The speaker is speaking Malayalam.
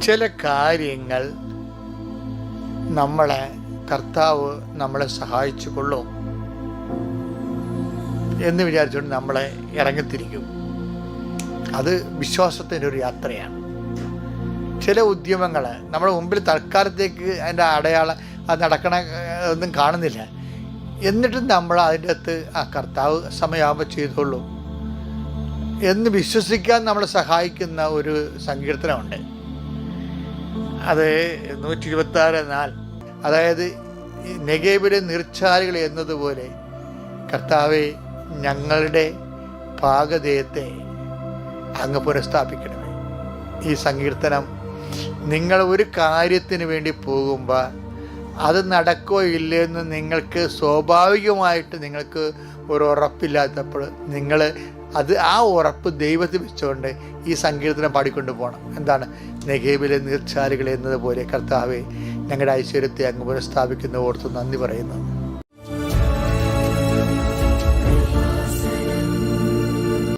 ചില കാര്യങ്ങൾ കർത്താവ് നമ്മളെ സഹായിച്ചു കൊള്ളും എന്ന് വിചാരിച്ചുകൊണ്ട് നമ്മളെ ഇറങ്ങിത്തിരിക്കും. അത് വിശ്വാസത്തിൻ്റെ ഒരു യാത്രയാണ്. ചില ഉദ്യമങ്ങൾ നമ്മുടെ മുമ്പിൽ തൽക്കാലത്തേക്ക് അതിൻ്റെ അടയാളം അത് നടക്കണ ഒന്നും കാണുന്നില്ല. എന്നിട്ടും നമ്മൾ അതിൻ്റെ അകത്ത് കർത്താവ് സമയമാകുമ്പോൾ ചെയ്തോളൂ എന്ന് വിശ്വസിക്കാൻ നമ്മളെ സഹായിക്കുന്ന ഒരു സങ്കീർത്തനമുണ്ട്. അത് 126:4. അതായത് നെഗേബിലെ നീർച്ചാലുകൾ എന്നതുപോലെ കർത്താവെ ഞങ്ങളുടെ പാകദേഹത്തെ അങ്ങ് പുനഃസ്ഥാപിക്കണമേ. ഈ സങ്കീർത്തനം നിങ്ങൾ ഒരു കാര്യത്തിന് വേണ്ടി പോകുമ്പോൾ അത് നടക്കോ ഇല്ലയെന്ന് നിങ്ങൾക്ക് സ്വാഭാവികമായിട്ട് നിങ്ങൾക്ക് ഒരു ഉറപ്പില്ലാത്തപ്പോൾ നിങ്ങൾ ആ ഉറപ്പ് ദൈവത്തിൽ വെച്ചുകൊണ്ട് ഈ സങ്കീർത്തനം പാടിക്കൊണ്ട് പോകണം. എന്താണ്? നെഗേബിലെ നീർച്ചാലുകൾ എന്നതുപോലെ കർത്താവെ ഞങ്ങളുടെ ഐശ്വര്യത്തെ അങ്ങ് പുനഃസ്ഥാപിക്കുന്ന ഓർത്ത് നന്ദി പറയുന്നു.